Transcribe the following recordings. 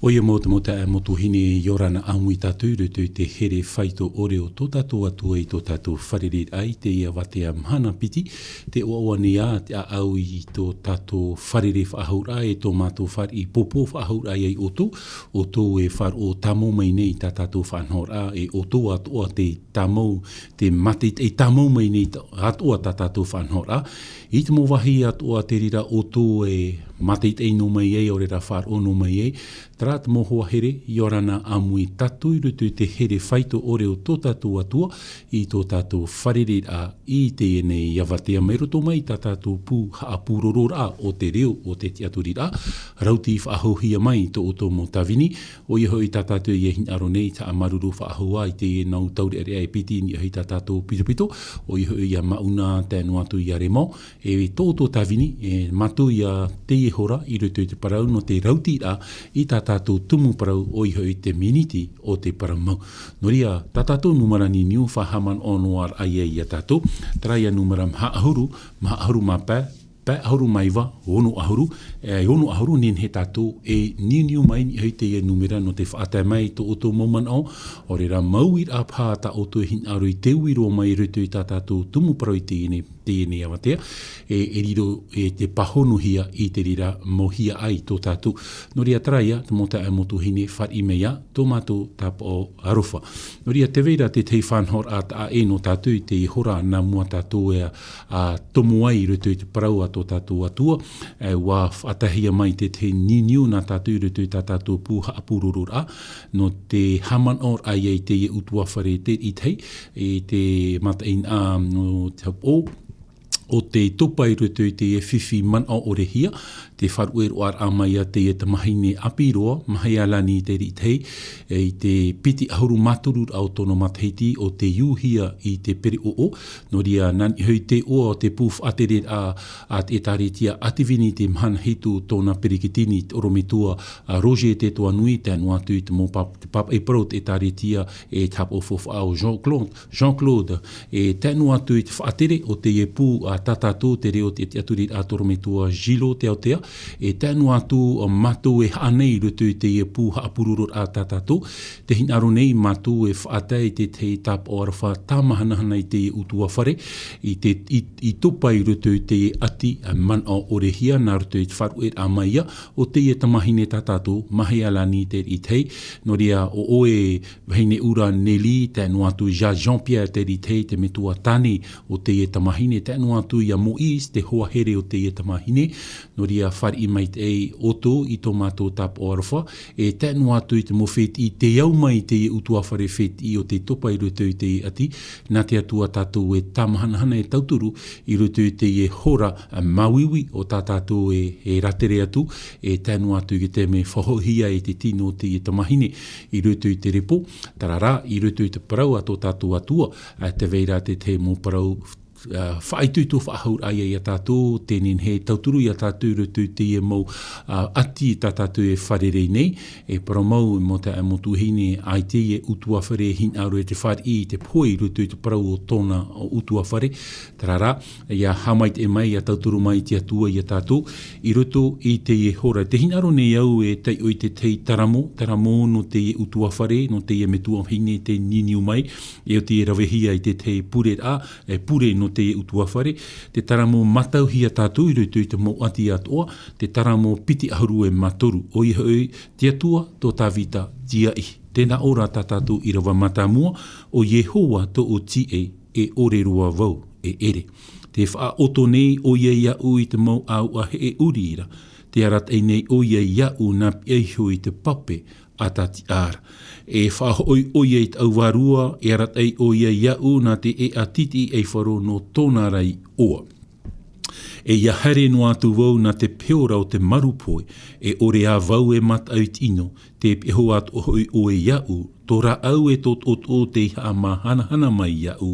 Oia mo te mota e motu hine i orana amui tātou rutu te here whaito ore o tō tātou atua i tō tātou wharerit ai te ia watea mhana piti te oa ni a te a au i tō tātou wharere whaahura e tō mātou whar i popo whaahura ai o tō e whar o tamo mai nei tā tātou whanhora e o tō atua te tamo te mate e tamo mai nei atua tā tātou whanhora i te mo wahi atua te rira o tō e mate i no mai e o rera whar o no mai e Trat mohoa here i orana amui tatu i rutu te here whaito ore o tō tātou atua i tō tātou wharere a i te enei iawatea mai roto mai tā tātou pū haapūrorora o te reo o te tiaturi rā. Rauti whaahohia mai tō o tō mo tawini o i hoi tā tātou i ehin aro nei ta amaruru whaahoa i te nau tauri area e piti ni ahi tā tātou pitopito o i hoi a mauna tēnu atu i aremo e tō tō tawini e matu i a te hora i rutu te parau no te rauti rā i tā tātou tumu parau o i hoi te miniti o te paramau. Noria, tā tātou numarani niu whahaman onoar ai e ia tātou. Traia numara maahuru ma pē ahuru maiwa, ono ahuru nin he tātou e niu mai ni hei te e numera no te whaatai mai tō o tō moman o re ra mau i a pā ta o tō hin aru i te uiro mai rutu i tā tātou tumu parau i te ene awatea e riro e te pahonuhia i te rira mohia ai tō tātou. Noria traia, te mota e motu hine whar i mea tō mātou tāpa o arofa. Noria te veira te tei whanhor a ta e no tātou i te hora nā mua tātou e a tomu ai rutu i te parau a tō tātou atua, wā whatahia mai te niu nā tātou rutu i tā tātou pūha apururura, no te haman or ai e te utua whare te i tei, e te matain a no te o te topai rutu i te whiwhi man o orehia, te wharuer o ar amai a te mahine apiroa, mahai alani te ritei, i te piti ahuru maturu au tono matheiti o te iuhia i te peri o, no ria nan i hui te oa o te pūf atere a te taretia ativini te mhan hitu tōna perikitini orometua a Roger te toa nui te anu atu i te mō pap e pro te taretia e tap o fof au Jean-Claude e te anu atu i te whaatere o te e pū a tatato te reo te aturi a torometua Gilo te aotea e tēnu atu o matu e hanei rutu i te e pūha apururur a tatato te hinaro nei matu e whaatai te tap o arwha tāmahanahana i te utua whare i tupai rutu i te ati man o orehia nā rutu i te wharu e a maia o te e tamahine tatato mahi alani te i tei no ria o oe vahine ura Nelly tēnu atu Jean-Pierre te i tei te metua tani o te e tamahine tēnu atu ia Moise te hoa here o te e tamahine no ria whar i mai te oto i tō mātou tap o arwha e tēnu atu i te mowhet i te au mai te utua whare whet i o te topa i rutu i te ati nā te atua tātou e tamahanahana e tauturu i rutu i te e hora mawiwi o tā tātou e ratere atu e tēnu atu i te me whahohia e te tino te e tamahine i rutu i te repo tarara i rutu i te parau ato tātou atua te veira te mō parau whaitutu whaahur ai a tātou, tēnen he tauturu i a tātou rutu te e mau ati tā tātou e wharerei nei, e paramau mo te motu hine ai te e utua whare hin aru e te whare i te poi rutu i te parau o tōna o utua whare, tarara, ia hamait e mai a tauturu mai te atua i a tātou, i rutu i te e hora. Te hin aru nei au e te oi te tei taramo no te e utua whare, no te e metua hine te niniu mai, e o te e rawehia i te tei pure pure no te utua whare, te taramo matauhia tātou i rutu i te mo ati atoa, te taramo piti ahuru e matoru. O i hoi, te atua tō tāwita tia i. Tēnā ora tā tātou i rawa matamua, o Yehowa tō o ti e ore rua vau e ere. Te wha oto nei o ia u i te mau au a he e urira, te arat e nei o ia u nā eiho i te pape a tati ara. E whahoi oia i tau warua, e arat ei oia iau nā te e atiti e wharo no tōna rai oa. E ia here no atu wau nā te peora o te marupoi, e ore a wau e mat out ino, te peho at ohoi oe iau, tora au e tot o te ha mahana mai iau,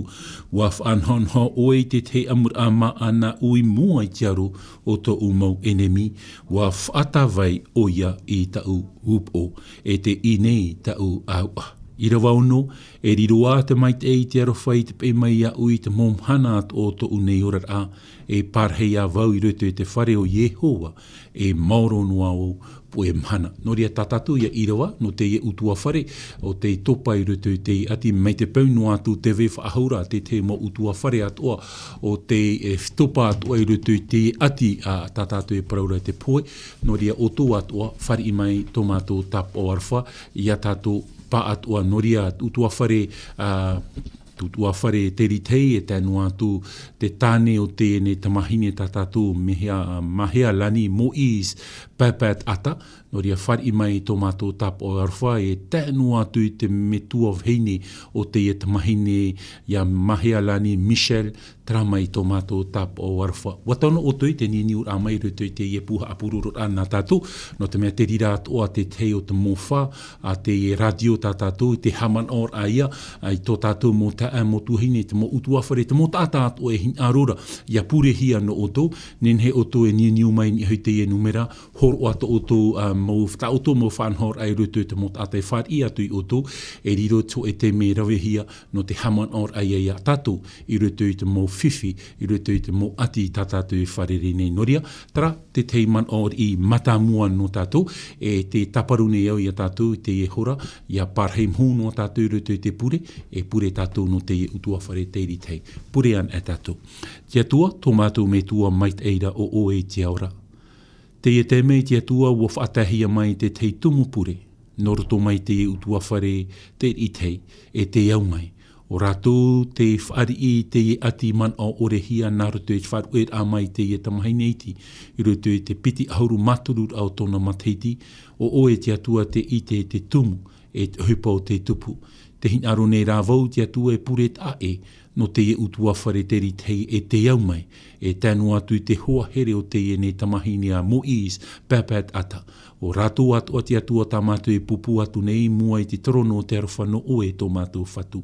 wa whanhanha oe te amur ama ana ui mua i tiaro o to umau enemi, wa whatawai oia i tau hupo, e te inei tau aua. I rawa ono, e riroa te mai te ei te arowhai te pe mai a ui te momhana at o to unei orat a, e parhei a vau I roto te whare o Yehowa, e mauro noa o po e mhana. No ria tatatu ia I rawa, no te e utua whare, o te topa I roto te ati mai te paunu atu te wewa ahaura, te mo utua whare atoa, o te topa atoa I roto te ati a tatatu e praura te poe, no ria oto atoa, whare I mai tomato tap o arwha, ia tato pa atua noria utua whare tutua whare te ritei e tēnu atu te tāne o tēne tamahine tatatu mahea lani Moise Papat ata noria whare I mai tomato tap o arwha e tēnu atu te metua vheine o te tamahine ia mahea lani Michel tramai tomato tap o arwha. Watono o tui te nini ura mai ruto I te ie puha apururot ana tatu no te mea te rira atoa te tei o te mofa a te radio tatatu te haman or aia ai tō tatu mo taa mo tuhine te mo utua whare te mo tata atoa e hin arora ia pure hia no oto nen he oto e nini umai ni hui te ie numera hor o ato oto mo ta oto mo whanhor ai ruto te mo tata e whar I atu I oto e riro to e te me rawe hia no te haman or aia ia tatu I ruto te mo whiwhi I ruto te mo ati tatatu e wharere nei noria tara te teiman or I matamua no tatu e te taparune au ia tatu te e hora ia parheim hu no tatu I ruto te pure e pure tatu no te utua whare te ritei pure an e tatu tia tua tomato me tua mait eira o oe tia ora te e te mei tia tua ua whaatahia mai te tei tumu pure noroto mai te utua whare te ritei e te au mai o rātou te whaari I te ati man o orehia nā roto e wharu a mai te tamahaine iti I roto e te piti auru maturu au tona mateiti o oe te atua te ite te tumu e hupa o te tupu. Te hin aro nei rāvau te atua e pure ta e no te utua whare te ritei e te au mai e tēnu atu te hoa here o te ne tamahine a Moise Papat ata. O rātou atu o te atua tamatu e pupu atu nei mua I te torono o te arwhano o e tō mātou whatu.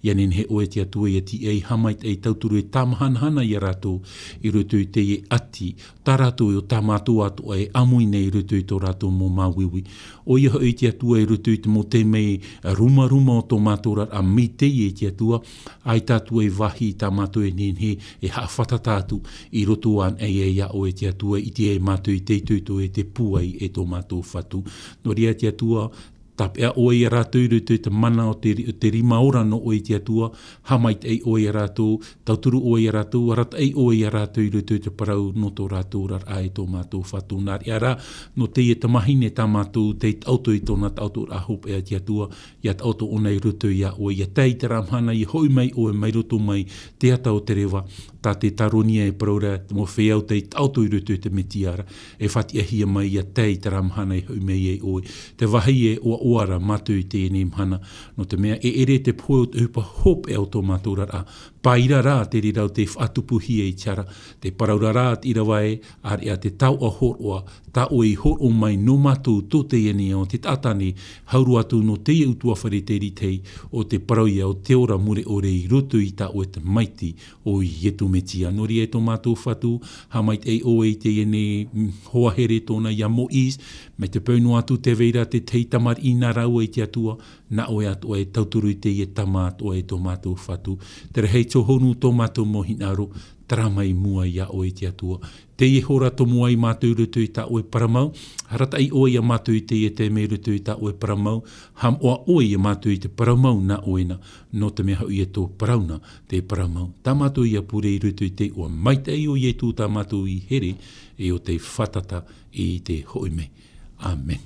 Ia nen he o e te atua e ti ei hamait ei tauturu e tamahanhana I rātou I roto I te e ati. Tā rātou e o tā mātou atu e amui nei roto I tō rātou mō māwiwi. O ia hoi te atua e roto I te mō te mei ruma o tō mātou rat a mi te e te atua. Ai tātua e wahi tā mātou e nen he e hawhata tātu I roto an e ia o e te atua I te e mātou I te tuto e te puai e tō mātou whatu. No ria te atua tapea o e rātou rutu te mana o te rima ora no o e te atua, hamait ei o e rātou, tauturu o e rātou, rat ei o e rātou rutu te parau no tō rātou rar a e tō mātou whatu. Nāri ara, no te e tamahine tā mātou, te auto I tōna auto a hope e te atua, ia auto o nei rutu ia o ia tei te ramhana I hoi mai o e mai roto mai te ata o te rewa, tā te taronia e praura, mo whiau te auto I rutu te metiara, e whati ahia mai ia tei te ramhana I hoi mai e oe. Te wahi e o oara matu I te ene mhana, no te mea e ere te poe o te hupa hope e o tō mātou rā. Paira rā te rirau te whatupuhi e tiara, te paraura rā te irawae, ari a te tau a horoa, ta o I horo mai no mātou tō te ene o te tātane, hauru atu no te utua whare te ritei, o te parauia o te ora mure ore I roto I ta o te maiti o I etu metia. Nori e tō mātou whatu, hamait e o e te ene hoahere tōna ia Moise, me te paunu atu te veira te tei tamar I nā rau e te atua, na o e atu e tauturu I te e tamat o e tō mātou whatu. Te rehei tō honu tō mātou mohinaro, taramai mua ia o e te atua. Te e hora tō mua I mātou rutu I ta o e paramau, harata I o e mātou I te e te me rutu I ta o e paramau, ham oa o e mātou I te paramau na oena, no te mea hau I e tō parauna te paramau. Tā mātou I a pure I rutu I te o maitei o I e tū tā mātou I here, e o te whatata I te hoime. Amen.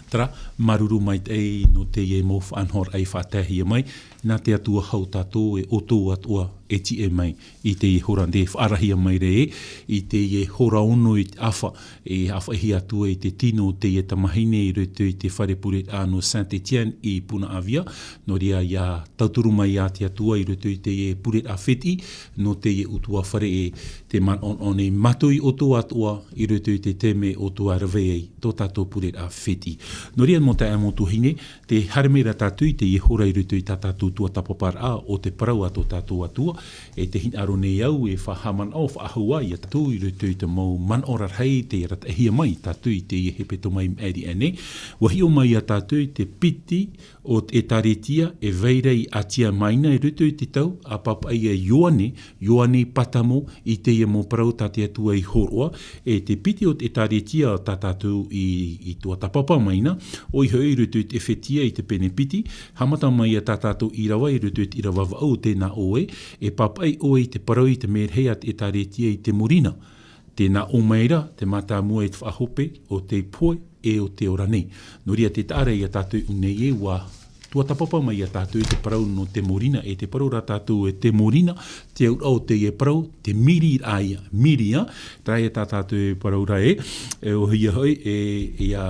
Tara, maruru mai tei no te e mo whanhor ai whātahia mai, nā te atua hau tātou e oto atua e ti e mai I te e horande e whaarahia mai re I te e hora ono I te awha e awhahi atua I te tino te e tamahine I roto I te wharepure ano Saint-Etienne I Puna Avia, no ria ia tauturu mai a te atua I roto I te e pure a wheti, no te e utua whare e te man on e matui oto atua I roto I te teme oto a rawei tō tātou pure a wheti. No ria mo te amotu hine, te haremera tātui te e hora I roto I tā tātou tua tapapar a o te parau ato tātou atua, e te hin aro nei au e whahaman au whaahua I a tātou I roto I te mau man orar hei te rat ahia mai tātou I te I hepe to mai meri ane. Wahi o mai a tātou te piti o e taretia e veirei atia maina e rutu i te tau, a papai e Ioane Patamo i te ia mō parau tate atua i horoa, e te piti o te taretia o tatatu i tua tapapa maina, o i hoi rutu i te whetia i te pene piti, hamata mai a tatatu i rawa i rutu i te rawa au tēnā oe, e papai oe i te parau i te merhea e taretia i te murina. Tēnā o meira, te mata mua e te whahope o te poe e o te ora nei. Noria te tāre i a tātou unei e wa tua tapapa mai a tātou i te parau no te morina, e te parau ra tātou e te morina, te au te e parau, te miri aia, miria, trai e tātou e parau ra e o hia hoi, e a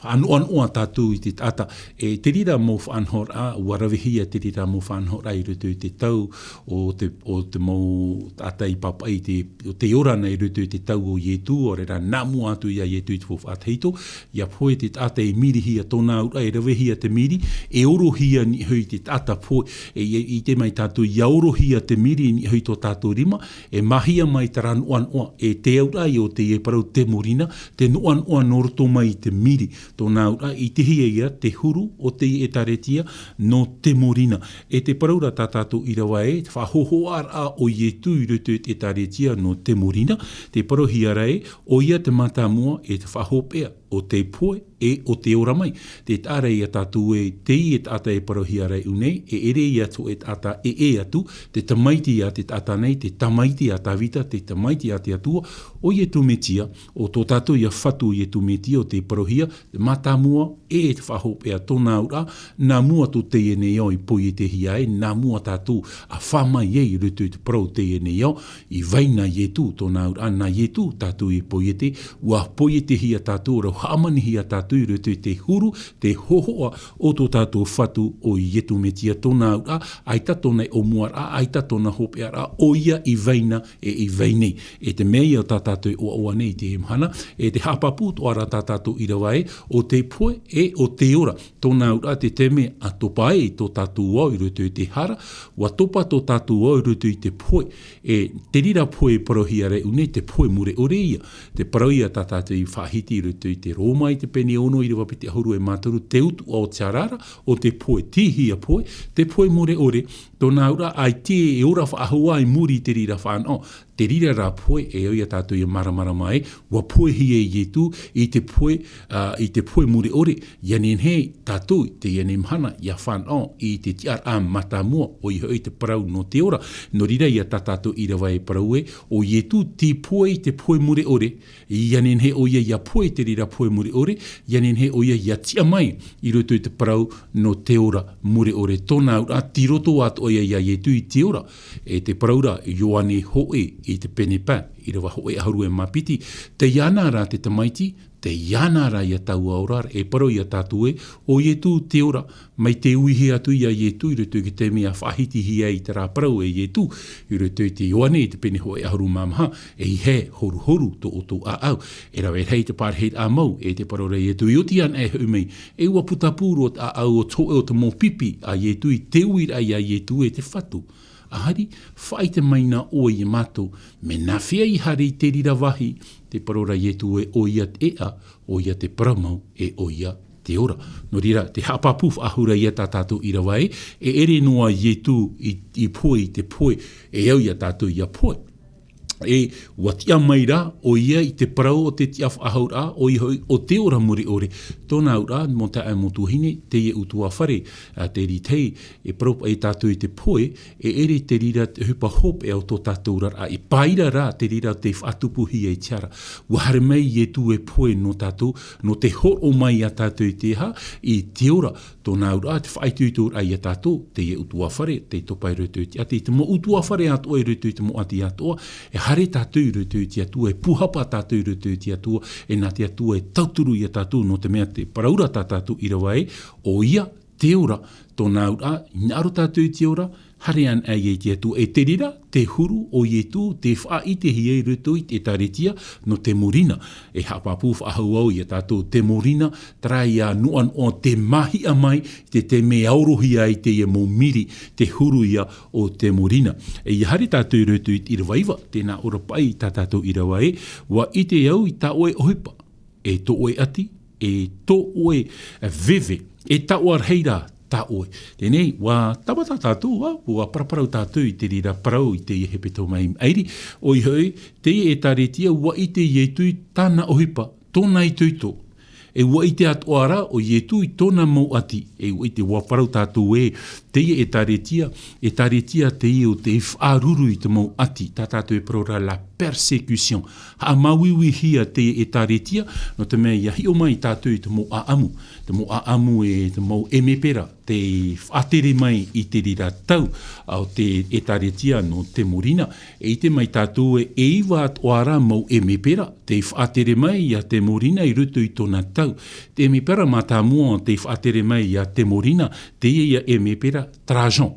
whaanoa tātou i te tata, e te rira mō whaanhora, warawihia te rira mō whaanhora i rutu i te tau, o te mō tata i papai, o te orana i rutu i te tau o Ietu, o rera namu atu i a Ietu i te whawhateito, ia poe te tata e miri hia tōna ura, e rawihia te miri, e oro hia ni hui te tata poe, i te mai tātou, ia oro hia te miri ni hui tō tātou rima, e mahia mai te ranoanoa, e te aura i o te e parau te morina, te noanoa noroto mai te miri, tōnā ura, i te hia ia, te huru o te e taretia no te morina. E te paraura tātātou i rawa e, te whahohoara o Ietu i rutu e taretia no te morina, te parohiara e, o ia te matamua e te whahopea o te poe e o te ora mai. Te tāra i a tātou e te i e tāta e parohiara e unei, e ere i atu e tāta e atu, te tamaiti a te tāta nei, te tamaiti a tāwita, te tamaiti a te atua, o i e tumetia, o tō tātou i a whatu i e tumetia o te parohia, te matamua e te whahopea tōnā ura, nā mua tō te e nei au i poi e te hia e, nā mua tātou a whamai e i rutu i te parau te e nei au, i vaina i e tū tōnā ura, nā i e tū tātou i poi e te, ua poi e te hia tātou rau hamanihi a tātou i rutu i te huru, te hohoa o tō tātou whatu o i etu metia tōnā ura, ai tatona o muara, ai tatona hopeara, o ia i veina e i veinei. E te mei o tātou o oa nei te hemhana, e te hapapu o ara tātou i rawa e, o te poe e o te ora. Tōnā ura te teme a topa e tō tātou o i rutu i te hara, wa topa tō tātou o i rutu i te poe. E te rira poe parohiare unei te poe mure ore ia. Te paroia tātou i whahiti i rutu i te Roma i te pene ono i rewa piti ahuru e mātaru te utu o te arara o te poe, tihia poe, te poe more ore, tōnā ura ai te e ora whaahua i muri te rira whanau. Te rira rā poe e oia tātou i maramara mai, wa poe hi e Ietu i te poe muri ore, ianen he tātou te ianen mhana ia whanau i te tiar a matamua o i hoi te parau no te ora. No rira ia tātou i rawa e parau e, o Ietu ti poe i te poe muri ore, ianen he oia ia poe te rira poe muri ore, ianen he oia ia tia mai i roto i te parau no te ora muri ore. Tōnā ura tiroto atu oia ia Ietu i te ora, e te paraura Ioane Hoe i te penepa, i rawa hoe aharu e mapiti, te iana rā te tamaiti, te iana rā ia tau aura, e paro ia tātou e, o Ietu te ora, mai te uihi atu ia Ietu, i rutu i te mea whahiti hia i te rā parau e Ietu, i rutu i te Ioane i te pene hoe aharu mamaha, e i he horu to o tō a au, e rawe hei te pārheit a mau, e te paro rei Ietu, i oti an e humei, e ua putapūro a au o tō e o te mō pipi a Ietu, i te uira i a Ietu e te whatu. Ahari, whaite maina o i mato, me nā whia i hari te rira wahi, te parora Ietu e o ia te ea, o ia te paramau e o ia te ora. No rira, te hapapuf ahura ia tātou i rawai, e ere noa Ietu i poe, te poe, e au ia tātou ia poe. E watia mai rā, o ia i te parau o te tiaf ahaura, o te ora muri ore. Tōnā ura, mo te ai motuhine, te e utua whare, te ritei, e parau e tātou i te poe, e ere te rira te hupa hop e au tō tātou rara, e paira rā te rira te whatupuhi e tiara. Wahare mai Ietu e poe no tātou, no te horo mai a tātou i te ha, i te ora. Tōnā ura, te whaituitur ai a tātou, te e utua whare, te topai rutu i te ati, te mo utua whare atoa i rutu i te mo ati atoa, e hare tātou i rutu i te atua, e puhapa tātou i rutu i te atua, e nā te atua e tauturu i a tātou, no te mea te paraura tātou i rawa e, o ia te ora, tōnā ura, ngaro tātou i te ora, hare an ai e te atua, e te rira, te huru o Ietu, te wha i te hia i rutu i te taretia, no te morina, e hapapu whahau au i a tātou te morina, trai a nuan o te mahi a mai, te me aurohia i te ia mō miri, te huru ia o te morina. E i hare tātou i rutu i rawaiwa, tēnā ora pai tā tātou i rawa e, wa i te au i tā oe ohipa, e tō oe ati, e tō oe veve, e tā oar heira, ta oe. Tēnei, wā tamata tātou, wā paraparau tātou I te rira parau I te I hepeto mai airi. Oi hoi, te I e taretia, wā I te ietui tāna ohipa, tōna I tuito. E wā I te atoara o ietui tōna mau ati. E wā I te waparau tātou te I e taretia te I o te whaaruru I te mau ati. Tā tātou e parora la persecution. Ha mawiwi hia te I e taretia, no te mea ia hi o mai tātou I te mau aamu. Te mau aamu e te mau emepera. Te whaatere mai I te rira tau au te e taretia no te morina. E I te mai tātou e iwa atoara mau emepera. Te whaatere mai I a te morina I rutu I tōna tau. Te emepera mata mua te whaatere mai I a te morina. Te ia emepera Trajan.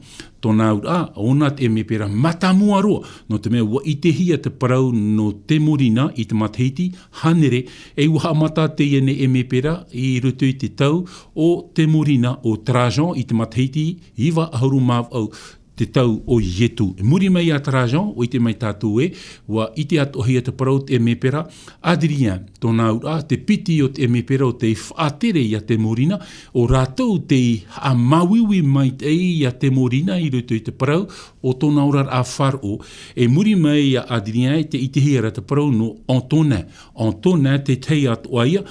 Tōna ura, ona te emepera matamua roa. No te mea, I te hia te parau no te morina I te matahiti, hanere, e waha mata te ene emepera I rutu I te tau o te morina o Trajan I te matahiti, iwa ahuru mav au te tau o Ietu. E muri mai a Trajan, o I te mai tātou wa I te atohia te parau te emepera, Adrien, tōna ura, te piti o te emepera o te whaatere I a te morina, o rātou te a mawiwi mai te I a te morina I rutu I te parau, o tōna ura a wharo, e muri mai a Adrien, te I te hira te parau no Antonin. Antonin te tei atoia,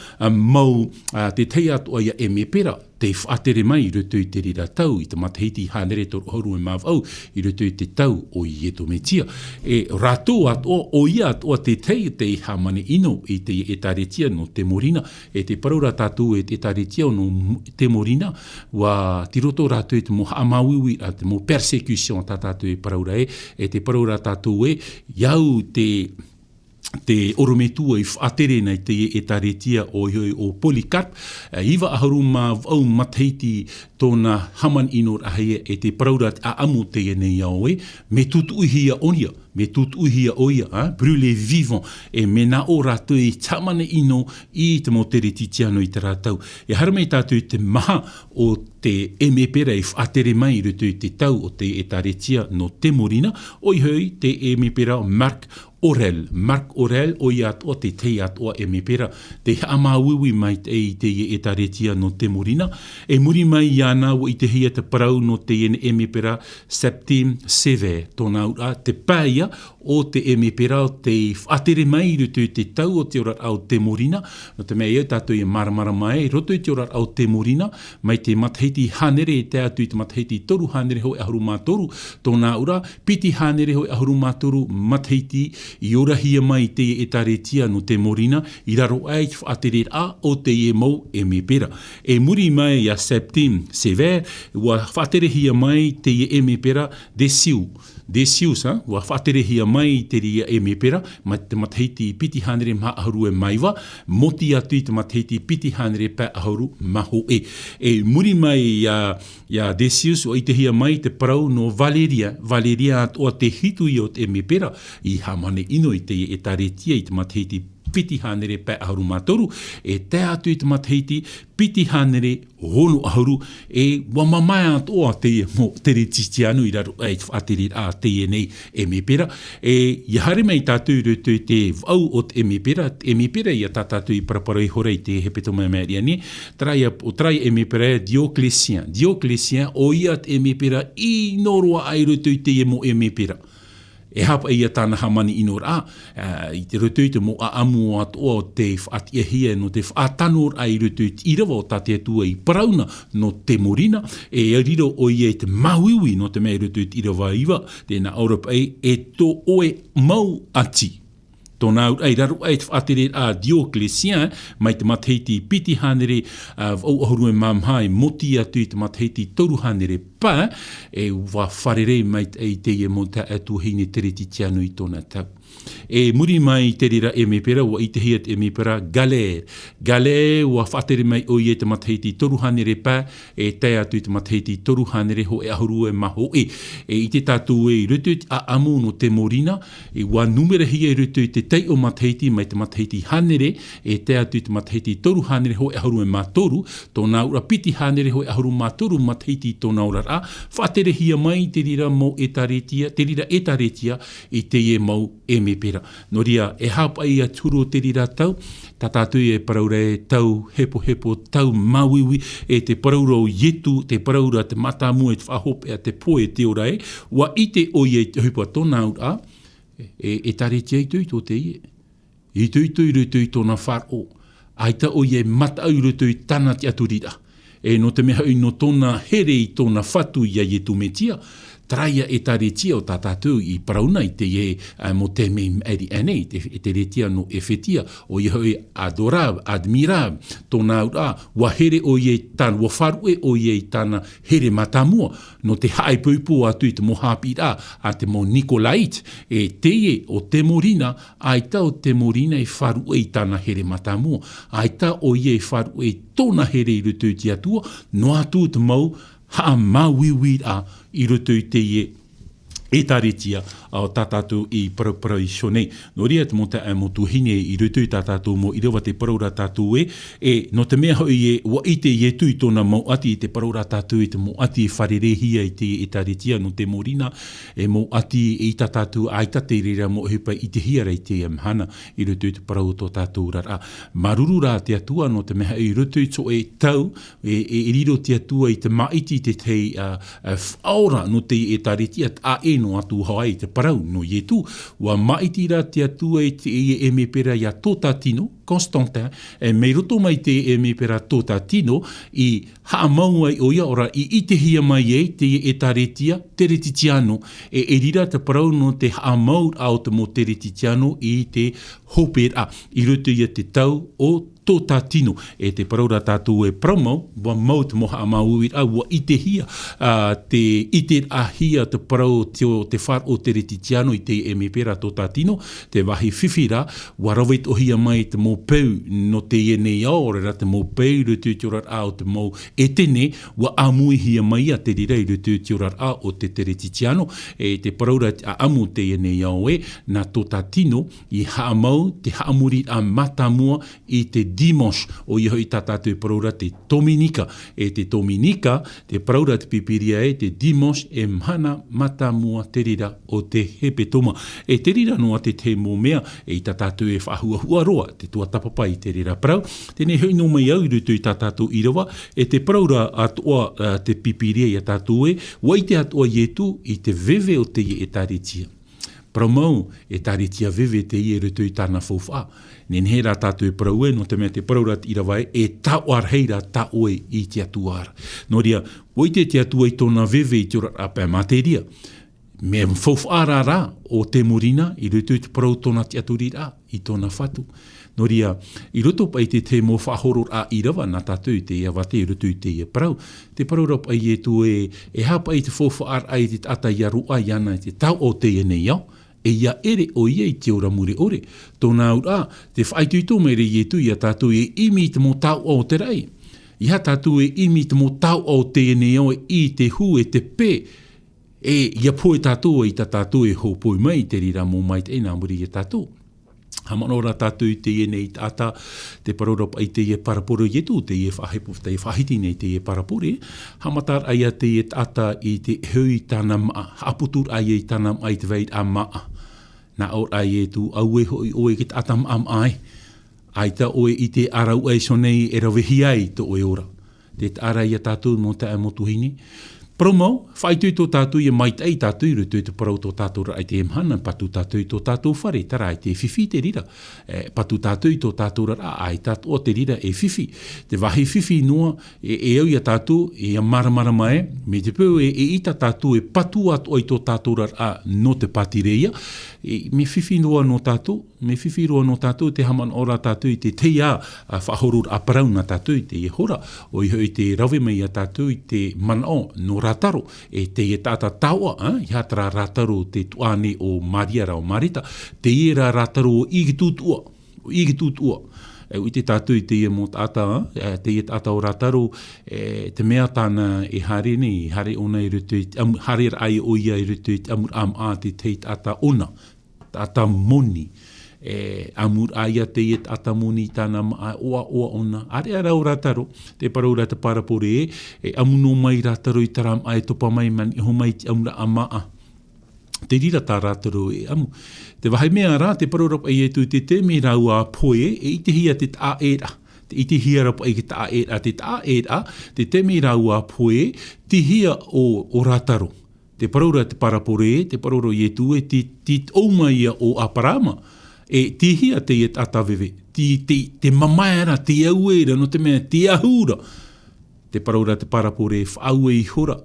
te tei atoia emepera, te whaatere mai I rutu I te rira tau, I te matahiti hanere tō horu e mawau, I rutu I te tau o Ieto Metia. E rātou atoa, o ia atoa te tei te hamane ino I te e taretia no te morina, e te paraura tātou e te taretia no te morina, wa tiroto rātou e te mo hamawiwi, te mo persecution tā tātou e paraura e te paraura tātou iau te orometua I whaatere nei te e taretia o Polycarp, iwa aharu mā au matahiti tōna haman inor ahea e te paraura a amu te nei au me tutuihia onia, me tutuihia oia, brûlé vivant, e mena o rātou I tamane ino I te mo tere titiano I te rātou. E haramei tātou te maha o te emepera I whaatere mai I rutu I te tau o te e taretia no te morina, oi hoi te emepera Marc Aurel, o ia atoa te tei atoa emepera, te amawiwi mai te e taretia no te morina, e muri mai iana o I te hia te parau no te emepera Septime Sévère, tōna ura te pāia o te emepera o te whaatere mai I rutu I te tau o te ora au te morina, no te mea iau tātou I maramara mai, roto I te ora au te morina, mai te matahiti hanere e te atu I te matahiti toru hanere hoi ahuru mātoru, tōna ura, piti hanere hoi ahuru mātoru, matahiti I ora hia mai te e taretia no te morina, I raro ai te whaatere a o te e mau emepera. E muri mai a Septime Sévère, wa whaatere hia mai te e emepera Decius, wa whaatere hia mai te ria emepera, mai te matahiti piti hanere maha ahuru e maiwa, moti atu I te matahiti piti hanere pa ahuru maho e. E muri mai a Decius, o I te hia mai te parau no Valeria atoa te hitu I o te emepera, I hamane ino I te e taretia I te matahiti piti hanere pa ahuru mātoru, e te atu I te matahiti piti hanere hono ahuru, e wamamai atoa te mo tere titianu I raro e whaatere a te nei emepera, e iahare mai tātou rutu te au o te emepera I a tātou I paraparau I hora I te hepeto mai mai riane, trai emepera Dioclésien o ia te emepera I noroa ai rutu I te mo emepera. E hapa ia tāna hamani inor I te rutu I te mo amu atoa o te whaatia hia no te whaatanor ai rutu I irawa o tāte atua I parauna no te morina, e riro o ia te mawiwi no te mea rutu I irawa iwa, tēnā Europa e tō oe mau ati. Tōna ai raro ai te whaatere a Dioclésien, mai te matahiti piti hanere au ahuru e mamhai, moti atu I te matahiti toru hanere pā, e wa wharere mai te e mo ta atu hine tere titianu I tōna tau. E muri mai te rira emepera, wa I te hia te emepera Galère, wa whaatere mai o I te matahiti toru hanere pā, e te atu I te matahiti toru hanere ho e ahuru e maho e I te tātou e rutu a amu no te morina, e wa numera hia I rutu I te tei o matahiti mai te matahiti hanere, e te atu I te matahiti toru hanere ho e ahuru e mātoru, tōna ura piti hanere ho e ahuru mātoru matahiti tōna ura whaatere hia mai te rira mo te rira e taretia I te e mau me pera. No ria, e hapa ia turu o te rira tau, ta tātou e paraura e tau hepo, tau mauiwi, e te paraura o yetu, te paraura te matamu e te whahope a te poe te ora e, wa ite o ie te hupa tōna ura, e tare tia i tui tō te ie. I tui rutu i tōna wharo, aita o ie mata au rutu i tana te aturira. E no te meha no tōna here i tōna whatu ia i tu metia, traia e tare tia o tātātou i parauna i te ie mo te me eri anei, te retia no e whetia, o i hoi adorab, admirab, tōna ura, wa here o ie tāna, wa wharue o ie tāna here matamua, no te hae puipu atu i te mohapira, a te mo Nikolait, e te ie o te morina, aita o te morina i wharue i tāna here matamua, aita o ie i wharue i tōna here i rutu ti atua, no atu te mau, ha mauiwi a i roto i te ie e taretia o tātātou i parapara i shonei. No ria te mota e mo tuhine i roto i tātātou mo i rewa te paraura tātou e no te mea hoi e wa i te ie tui tōna mo ati i te paraura tātou i te mo ati i wharerehia i te e taretia no te morina e mo ati i tātātou aita te rira mo hipa i te hiara i te mhana i roto i te parau tō tātou rara. Maruru rā te atua no te mea i roto i tō e tau e riro te atua i te maiti te te whaora no te e taretia a e no atu haai te parau no ietu, wa maitira te atua i te e me pera ia tōta tino, Constantin, e mei roto mai te e me pera tōta tino, i haa maua i oia ora i ite hia mai te e taretia, te retitiano, e rira te parau no te haa maur au te mo te retitiano i te hopera, i roto ia te tau o tōta tino, e te paraura tātou e promo, wa mau te moha a mauira, wa ite hia, te ite ahia te parau te whar o te retitiano i te emepera tōta tino, te wahi whiwhira, wa rawet o hia mai te mō peu no te ienei aorera, te mō peu rutu te orar a o te mō etene, wa amui hia mai a te rirei rutu te orar a o te retitiano, e te paraura a amu te ienei aoe, na tōta tino, i haamau, te haamuri a matamua i te Dimos, o iho i tātātou e paraura te Dominika. E te Dominika, te paraura te pipiria e te Dimos e mhana matamua te rira o te hepetoma. E te rira noa te mō mea e i tātātou e whahuahua roa, te tua tapapa i te rira parau. Tēnei hui no mai au i rutu i tātātou i rawa, e te paraura atua te pipiria i a tātou e, wai te atua ietu i te veve o te e taretia. Pramau e taretia veve te i e rutu i tāna fōwha. Nen hera tātou e parau e, no te mea te paraura i rawai, e tauar heira taue i te atuara. No ria, wai te atua i tōna veve i te ora apea materia. Me fōwhara rā o te morina i rutu i te parau tōna te aturira i tōna whatu. No ria, i roto pai te mō whahoror a i rawa nā tātou te ia wate i roto i te ia parau. Te paraura pai e tu e hapa i te fōwhara ai te ata ia rua i ana i te tau o te ene iau. E ia ere o ia i te ora mure ore. Tōna ura, te whaitui tō mere i e tu ia tātou e imi te mō tau o te rei. Ia tātou e imi te mō tau o te ene iau i te hu e te pē. E ia poe tātou i tātou e hōpoi mai te rira mō mai te ena muri i tātou. Hamanora tātou i te ene i tāta, te paraura pai te e paraporo i etu, te e whahepo, te e whahitine te e parapore. Hamatar aia te e tāta i te hui tāna maa, aputur aia i tāna mai te veid a maa. Na or aia tu au e hoi oe ki tātam am ai. Aita oe i te arau e sonei e rawehi ai to oe ora. Te ara ia tātou mo te amotuhini. Promo, whaitui tō tātou i maitai tātou i rutu i te parau tō tātou rai te emhana, patu tātou i tō tātou whare, tara i te whiwhi te rira. Patu tātou i tō tātou rai ai tātou o te rira e whiwhi. Te wahi whiwhi noa e au ia tātou e a maramara mai, me te pēu e ita tātou e patu atu i tō tātou rai no te patireia. Me whiwhi noa no tātou, me whiwhi roa no tātou te haman ora tātou i te teia whahorur a parau na tātou i te e hora, o i te rawe mai a tātou i te manao no rataro, e te e tāta taua, i hatra rataro te tuane o Mariara o Marita, te era rataro o Igitutua. I te tātou i te e mo tāta, te e tāta o rataro, te mea tāna e hare nei, hare ona i rutu, hare ai o ia i rutu, amur am a te te tāta ona, tāta moni. Amur aia te et atamuni tāna oa ona. Are ara o rataro, te paraura te parapore amuno mai rataro i taram ai topa mai man i homai te amura amaa. Te rira tā rātaro e amu. Te wahi mea rā, te parorapa i etu te te me rau a poe, e i te hia te tā e ra. I te hia rapa i te tā e ra. Te tā e ra, te te me rau a poe, te hia o rātaro. Te parora te parapore, te parora i etu e te ouma ia o aparama. E te hia te e atawewe. Te mamaera, te auera, no te mea, te ahura. Te parora te parapore, whaau e hora.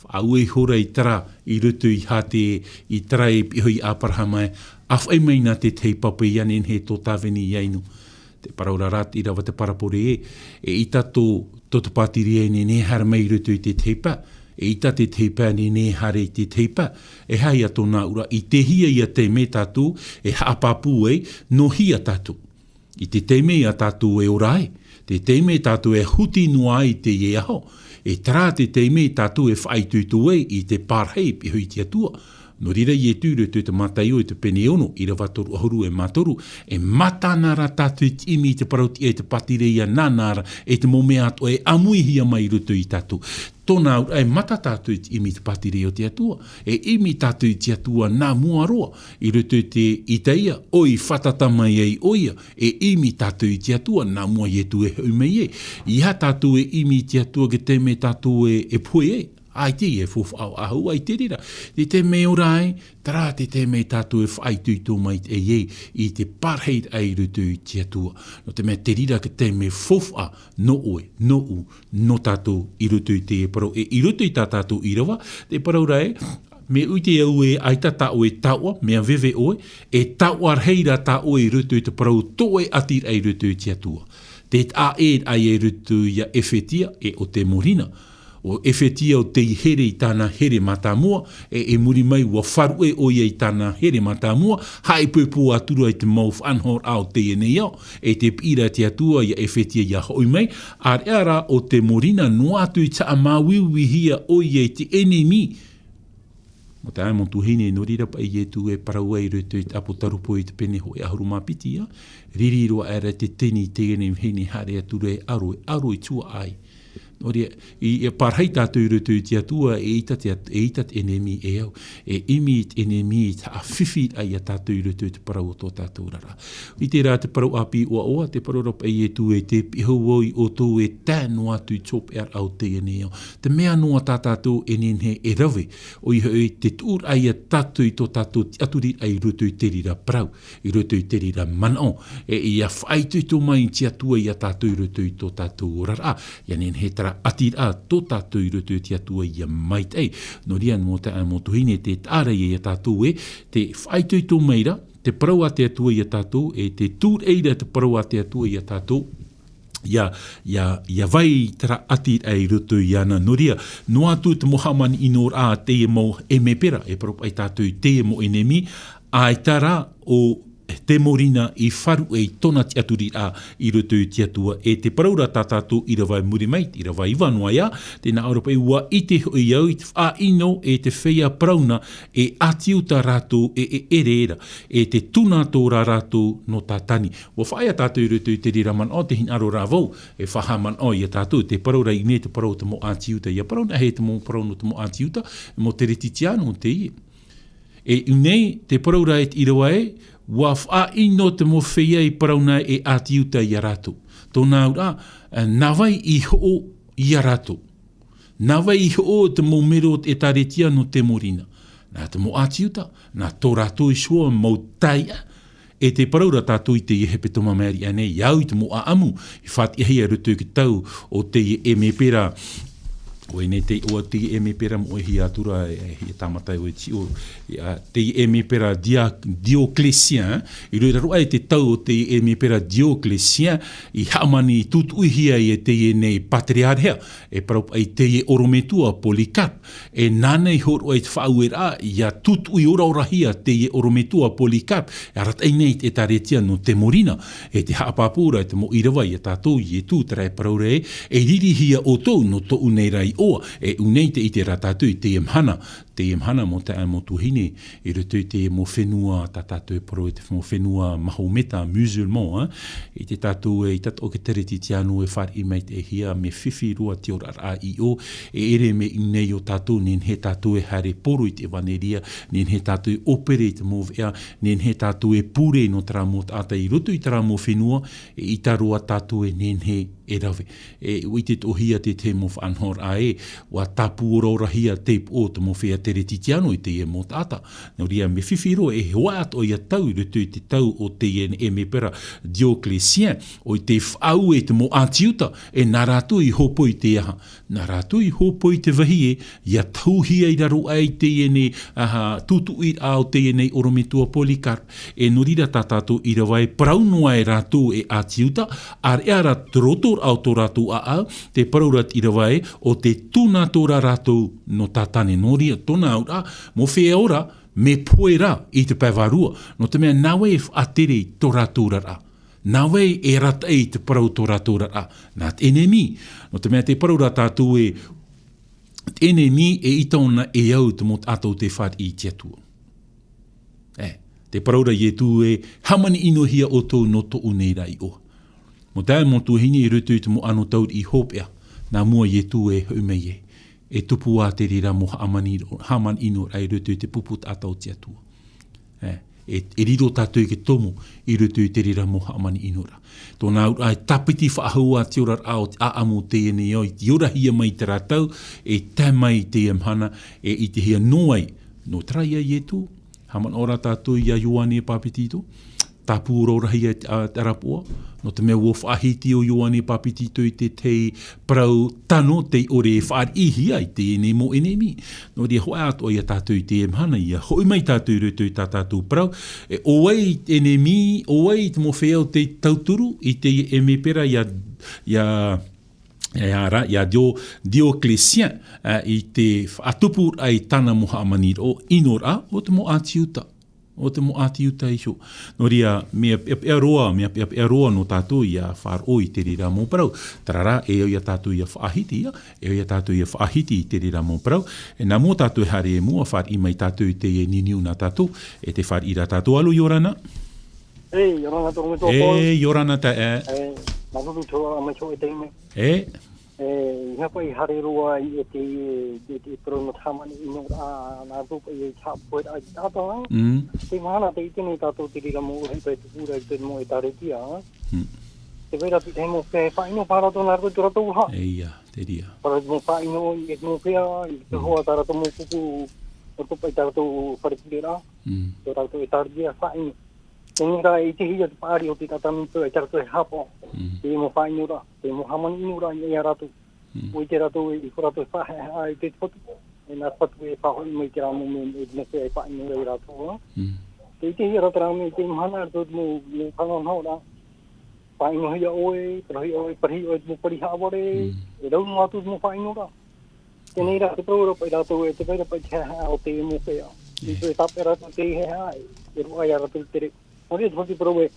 Whaau e hora i tara, i rutu i hate, i tara e pihoi aparhamai. A whai mai nā te teipapa i anen he tō tāwini i ainu. Te paraura rāt i rawa te parapore e i tato te pātiri e ne hara mai rutu i te teipa, e i te teipa ne hara i te teipa, e hai ato nā ura, i te hia i a te me tātou, e haapapu e, no hia tātou. I te teime i a tātou e orai, te teime tātou e huti noa i te e aho, e tara te teime tātou e whaitutu e i te pārhei pihui te atua. No rira i e tūre te matai o te pene ono, i rawa toru ahuru e matoru, e matanara tātou imi te parauti e te patire ia nanara, e te momea ato e amuihia mai rutu i tātou. Tōna ura e mata tātou imi te patire o te atua, e imi tātou te atua nā muaroa, i rutu te itaia, oi whatatamai ei oia, e imi tātou te atua nā mua i etu e haumei e. Iha tātou e imi te atua ke te me tātou e poe e. Ai te e fufu au ahu, ai te rira. Te me orai, tara te me tātou e whaitui tō mai e ye, i te parheit ai rutu i te atua. No te mea te rira ke te me fufu a no oe, no u, no tātou i rutu i te e parau. E i rutu i tā tātou i rawa, te parau rai, me uite au e aita tā oe taua, mea veve oe, e taua reira tā oe i rutu i te parau, tō e atir ai rutu i te atua. Te a e ai e rutu i a efetia e o te morina. O efetia o te here i tāna here matamua, e muri mai ua wharu e oia i tāna here matamua, hai pūpū atura i te mau whanhor au te enei au, e te pira te atua i a efetia i a hoi mai, ar eara o te morina noa atu i taa mawiwi hia oia i te enemi. Mo te ai montu hine no rira pa i etu e paraua i rutu i te apotarupo i te pene hoi ahuru mapiti ia, ririroa era te teni te ene hine hare atura e aro i tua ai. I parhai tātou rutu i te atua e itat enemi e au. E imi it enemi it a whiwhi ai a tātou rutu i te parau o tō tātou rara. I te rā te parau api oa, te parau rapa i e tu e te pihauoi o tō e tāno atu i chop ar au te ene au. Te mea noa tā tātou enenhe e rawe. O i hoi te tūr ai a tātou i tō tātou aturi ai rutu i te rira parau. I rutu i te rira manao. E i a whaitu i tō mai te atua i a tātou rutu i tō tātou rara. Ia nenhe tara atir a tō tātou i rutu te atua i a maitei. No ria mo te motuhine te tāra i a tātou e, te whaitu i tō meira, te parau a te atua i a tātou, e te tūr eira te parau a te atua i a tātou, ia vai tara atir ai rutu i ana noria. No atu te mohamani inor a te mo e me pera, e parau ai tātou te mo enemi, ai tara o te morina i wharu e tona te aturi a i rutu i te atua e te paraura tātātou i rawai muri mai, i rawai iwanua ia, tēnā Aropa i ua i te hoi au, i te wha ino e te whea prauna e atiu tā rātou e ere era, e te tuna tō rā rātou no tātani. Wa whaia tātou i rutu i te riraman o te hin aro rāwau, e whahaman o i a tātou, te paraura i ne te parau te mo ātiuta, i a parauna he te mo parau no te mo ātiuta, mo te retitiano te i. E unei, te paraura e i rawa e, wa wha ino te mo whea i parauna e ātiuta i a rātou. Tōnā ura, nawai i ho i a rātou. Nawai i ho te mo mero e taretia no te morina. Nā te mo ātiuta, nā tō rātou i sua mau taia. E te paraura tātou i te i hepe toma meri anei, iau i te mo a amu, i whāti hea rutu ki tau o te e me pera. Oe nei te oa te e me pera mo hi atura e tamatai o ti o te e me pera Dioclétien i roira roa e te tau o te e me pera Dioclétien i hamani tutuihia i e te e nei patriarhea e parau ai te e orometua Polycarp e nānei horo e te whauera i a tutui ora orahia te e orometua Polycarp e arat ei nei e taretia no te morina e te haapapura e te mo irawa i a tātou i e tūtara e parau rei e ririhia o tau no to unei rai oa, e unei te i te ratatu i te mhana, te imhana mo te mo tuhine i rutu te mo whenua ta tātou pro te mo whenua mahometa musulman i te tātou i tato o ke tereti te anu e whar i mei te hia me whiwhi rua te ora a i o ere me inei o tātou nen he tātou e hare poru i te waneria nen he tātou e opere te mo vea nen he tātou e pure no tara mo tātou i rutu i tara mo whenua i taroa tātou e nen he e rawe. Ui te tohia te te mo whanhor a wa tapu ora hia teip o te mo whea tere titiano i te e mo tata. Nau ria me whiwhiro e hoa ato i a tau rutu i te tau o te e me pera Dioclésien o i te whau e te mo atiuta e nā rātou i hopo i te aha. Nā rātou i hopo i te wahi i a tauhia i raro ai te e ne tutu i ao te e nei orometua Polikarp. E norira tātātou i rawai praunua e rātou e atiuta ar e ara troto au tō rātou au, te paraurat i rawai o te tūna tō rātou no tātane noria, tōna aura, mo whea ora, me poera i te paiwarua, no te mea nawe e whaatere tō rātou rara. Nawe e rata e te parau tō rātou rara. Nā te enemi, no te mea te paraurat tātou e te enemi e itaona e au te mot atou te whāt i te atua. Te paraura i e tū e hamani inohia o tō no tō unei rai oa. Mo tae mo tuhini i rutu i te mo ano taur i hopea, nā mua i e tū e haumei e. E tupu a te rira mo haman ino ai rutu i te puput atau te atua. E riro tātou ke tomo i rutu i te rira mo haman ino ra. Tōna ai tapiti whaahua te ora ao te aamu te ene o i te ora hia mai te rātau, e te mai te amhana, e i te hia noai. No traia i e tū, haman ora tātou i a Ioane e Papitito, tapu rorahi a Tarapua, no te mea ua whaahiti o Ioane Papitito i te tei prau tano te ore e whaar ihi ai te ene mo enemi. No rea hoa ato i a tātou i te emhana i a hoi mai tātou rutu i tā tātou prau. E oai enemi, oai te mo whea o te tauturu i te emepera i a Dioclésien i te atupu ai tana moha amanir o inora o te mo atiuta. O te mo atiuta iso. No ria, mea roa no tātou i a whār o i te rira mō parau. Tarara, e au i a tātou i a whaahiti ia, e au i a tātou i a whaahiti i te rira mō parau. E nā mō tātou hare e mua, whār i mai tātou i te niniu nā tātou, e te whār i rā tātou. Alo, Yorana? Yorana tō me tō pō. Yorana ta Marudu tō a mai tō e teime. Ia pai hare roa i e te prono tamani ino a nā tōpa i e tāpoe a tātou. Te mahana te itene tātou te rira mō hei pai te pūra i te mō e tāretia. Te vera pi te mō whea whaino pāra tō nā rātou tō ha. Eia, te ria. Para mō whaino i e mō whea i te hoa tā rātou mō kuku o tōpa i tā rātou wharepurera. Tō rātou e tāretia whaino. Te nira i te hia te pāri o te tatamito e tarato e hapo. Te mo whaino ra, te mo hamani ino ra i a rato. O i te rato i wharato e whahe i te potu. E nā patu e whahoi mo i te ramo me e te nese e whaino ra i rato. Te i te hia rato rame i te mahana rato mo whangon hau ra. Whaino hia oe, parahi oe, parihi oe mo pariha aware. E rau mo atu mo whaino ra. Te nira te prauropa i rato e te veirapa i te hea o te mo whea. I te tape rato te hea e rua i a rato i tere. Ori te hoti proe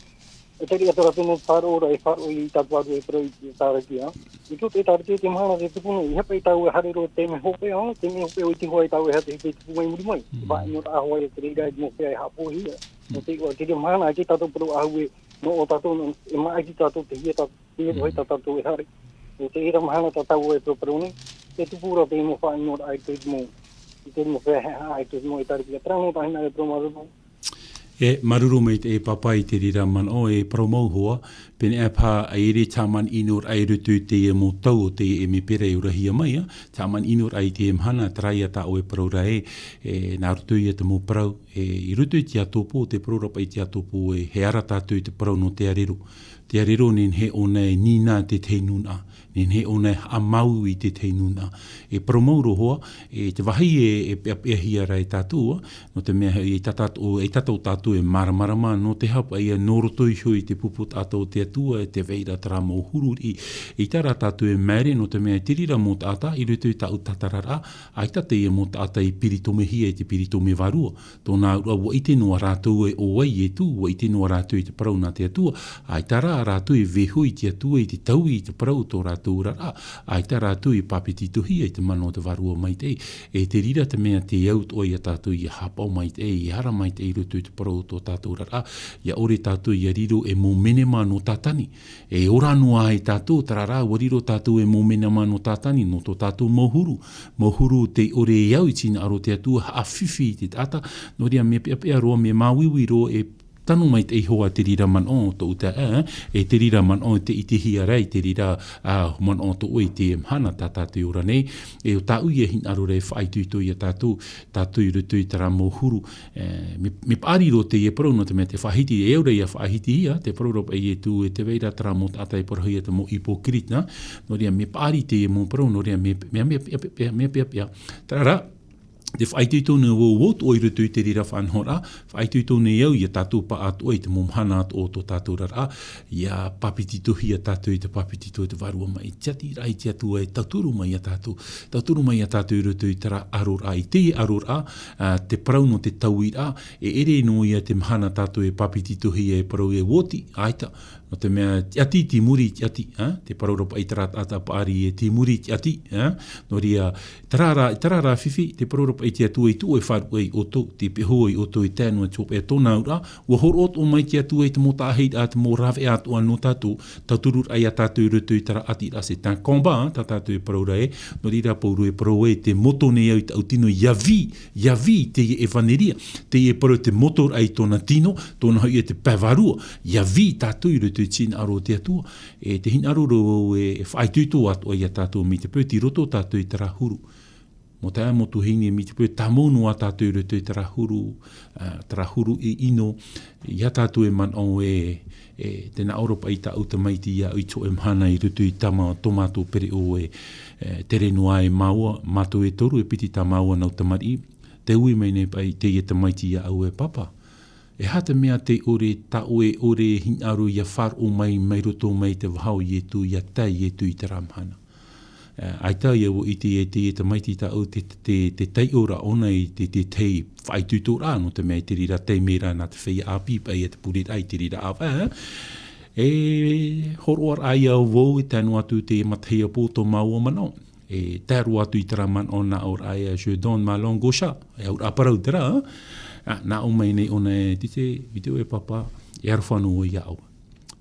e teri ato rato no wharo ora e wharo i tātuaru e proe i tārakia. I tō te tārakia te mahana te tupunu i hepa i tāu e harero te me hope o, te me hope o i te hoa i tāu e hate te tupu mai muri mai. Wha i nota ahua e te reira i mo whea e hapo hia. No te ua te mahana i te tātou proe ahu e no o tātou e mai ki tātou te hia tātou e hare. O te ira mahana tātou e proe te tupura te mo wha i nota ai te mo whea hea ai te mo i tārakia. Trano tahina e proe marudu. E maruru mai te e papa i te rira man o e promauhoa, pene e pā a ere tāman inor ai rutu te e mō tau o te e me pere i urahia mai, tāman inor ai te e mhana traia tā o e praura nā rutu i te mō prau, i rutu i te atopo, te praurapa i te atopo e he ara tātou i te prau no te arero. Te arero nen he ona e nina te teinuna, nen he ona e amau i te teinuna. E promauro hoa, e te wahi e hia rai tātua, no te mea e tātou tātou e maramarama, no te hapa i a noroto i hui te pupu tātou te atua, e te veira tara mō huru i tara tātou e mere, no te mea tirira mō tāta, i rutu i tāu tatarara, ai tate e mō tāta i piritome hia i te piritome varua. Tōna ua ite noa rātou e oai e tū, ua ite noa rātou i te parau nā te atua, ai tara tā rātou e vehui te atua i te tau i te parau tō rātou rara, ai tā rātou i papiti tuhi e te mano te varua mai te e te rira te mea te aut o i a tātou i hapau mai te i hara mai te i rutu i te parau tō tātou rara, ia ore tātou i a riro e mō menema no tātani, e oranua ai tātou, tarara wa riro tātou e mō menema no tātani, no tō tātou mohuru te ore e au i tina aro te atua a whiwhi te tata, no ria me pia roa me mawiwi roa e tanu mai te ihoa te rira man o to uta e te rira man o te itihi arei te rira man o to oi te mhana tata te ora nei e o tau ia hin aro rei whaituito ia tātou i rutu i tara mohuru me pāriro te e parau no te mea te whahiti e eure ia whahiti ia te parau ropa i e tu e te veira tara mo tata i parau ia te mo hipokritna no ria me pāri te e mo parau no ria me pia tarara te whaituito ne wot o i rutu i te rira whanhora, whaituito ne au i a tātou pa atu i te momhana atu o tō tātou rara, i a papitituhi a tātou i te papitito i te varua mai, tiati rai te atua e tauturu mai a tātou i rutu i tara arora, i te arora, te parau no te tau i ra, e ere no i a te mhana tātou e papitituhi e parau e woti, aita, no te mea tiati, ti muri tiati, te parau ropa i tara tata paari e ti muri tiati, no ria tarara whiwhi, te parau ropa i te atua i tu e wharu ei o tō, te peho i o tō i tēnua tōp e tōna ura, ua horot o mai te atua i te mō tāheit a te mō rawe atua no tātou, tāturur ai a tātou i rutu i tara ati rase, tā komba, tā tātou i parau rai, no rira pauru e parau e te moto nei au i tau tino yavi, te e vaneria, te e parau te motor ai tōna tino, tōna hau i te pavarua, yavi tātou i rutu i tina aro te atua, e te hin aro e whaituito atua i a tātou mi te pēti roto tātou i tara huru. Mo te amotu hini mi te pui tamonu a tātou i rutu i tara huru i ino, i a tātou e man o tēnā Europa i ta auta maiti i a uito e mhana i rutu i tama tomato pere o tere noa e maua, mātou e toru e piti ta maua nau tamari, te ui mai nei pai te i ta maiti i a au e papa. E hata mea te ore ta ore hin aru i a whar o mai roto mai te wahau i e tu i a tai i e tu i tara mhana. Ai tai au i te maiti ta au te tai ora ona i te tei whaituto rā no te mea te rira tei mera nā te whea apipa i te purit ai te rira awa. E horoar ai au wau i tēnu atu te mathea poto maua manao. E tēru atu i tara man o nā or ai a Jeudon Malon Gosha. E au raparau tera. Nā o mai nei ona e tite video e papa e arwhanu o i au.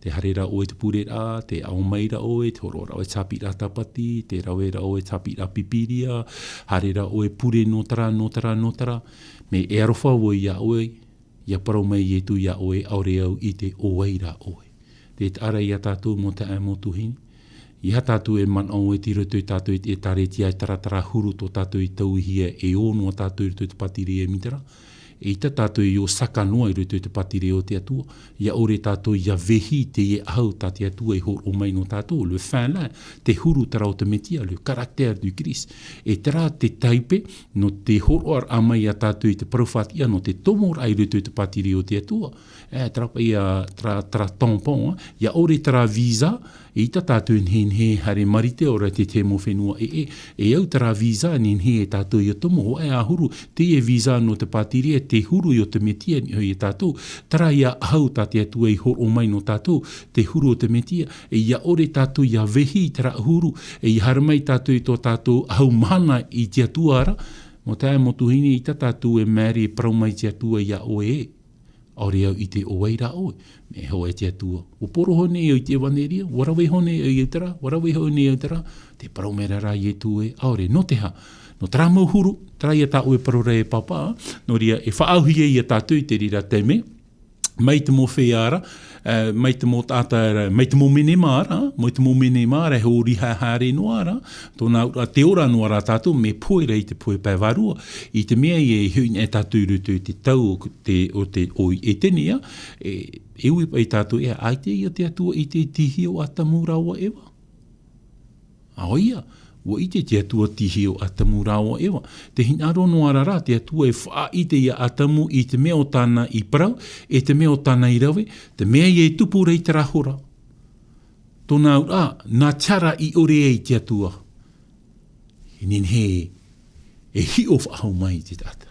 Te harera o e te purera, te ao maira o e, te horora o e tapira tapati, te rawera o e tapira pipiria, harera o e pure notara, me e arofa o i a oe, ia parau mai e tu i a oe, aure au i te oeira oe. Te ara i a tātou mo te aimotu hini, i a tātou e man o e tirutu i tātou e tare tia e taratara huru tō tātou i tauhia e ono a tātou i rutu i te patiri e mitara, e ita tātou i o saka noa i rutu i te patire o te atua, ia ore tātou ia vehi te e ahau tā te atua i hor o mai no tātou, le fin la, te huru tara o te metia, le karakter du Christ, e tera te taipe no te horoar amai a tātou i te profatia, no te tomor ai rutu i te patire o te atua, trapa ia tra tampon, ia ore tara visa, e ita tātou nhenhe hare marite ora te mo whenua e au tara visa nhenhe e tātou i o tomo, ho e ahuru, te e visa no te patire, te huru i o te metia ni hoi e tātou, tara ia ahau tā te atua i hor o mai no tātou, te huru o te metia, e ia ore tātou ia vehi tara huru, e i haramai tātou i tō tātou ahau mana i te atua ara, mo tae motuhini i tā tātou e meri praumai te atua ia oe Aore au i te oeira oe, me hoa te atua. O poro hone i te waneria, warawe hone i utara, te paraumera rā i tu e, aore, no te ha. No tara mauhuru, tara i a tā oe parore e papa, no ria e whaauhia i a tātou i te rira teme, mai te mo wheara, mai te mo tāta, mai te mo mene māra, he ori hāre noara, tōna te ora noara tātou, me poera i te poe paivarua, i te mea i e huin e tātou rutu i te tau o e tenea, e ui pai tātou e ai te ia te atua i te tihi o atamurawa ewa. Aoia, ua i te atua tihi o atamu rawa ewa. Te hinaro no arara, te atua e wha i te ia atamu i te mea o tāna i parau, e te mea o tāna i rawe, te mea i e tupu rei te rahora. Tōna ura, nā tiara i ore e i te atua. Inin he, e hi o whahau mai te tata.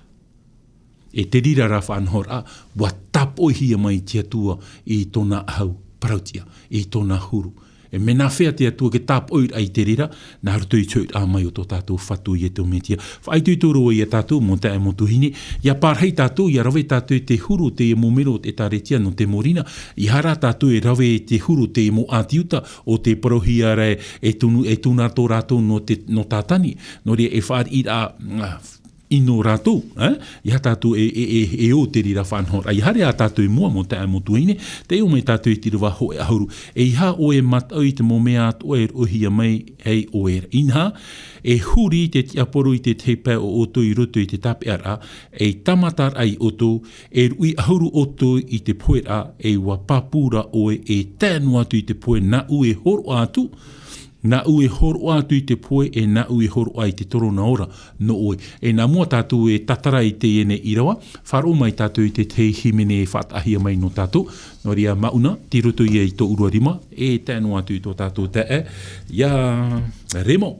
E te rira ra whanhora, wa tapohia mai te atua i tōna ahau parautia, e tōna huru. E mena whea te atua ke tāp oir ai te rira, nā haru tui tui a mai o tō tātou whatu i e tō metia. Whai tui tōro i a tātou mō tae mō tuhine, ia pārhei tātou, ia rawe tātou te huru te e mōmero te tāretia no te morina, i hara tātou e rawe te huru te e mō ātiuta o te parohia re e tūna tō rātou no tātani, no rea e whaar i a ino rātou, i ha tātou e o te rira whanhora. I hare a tātou e mua mo tae mo tuine, te o mai tātou i tira waho e ahuru. E ha o e matau i te mo mea at o e rohia mai hei o e inha, e huri te tiaporo i te teipea o oto i roto i te tape ara, e tamatar ai oto, e rui ahuru oto i te poera, e wapapura oe e tēnu atu i te poe na ue horo atu, na ue horo atu i te poe e na ue horo ai te torona ora no oe. E nā mua tātou e tatara i te ene irawa, wharo mai tātou i te te himene e whatahia mai no tātou, no ria mauna, ti roto ia i tō urua rima, e tēnu atu i tō tātou te e, ia remo.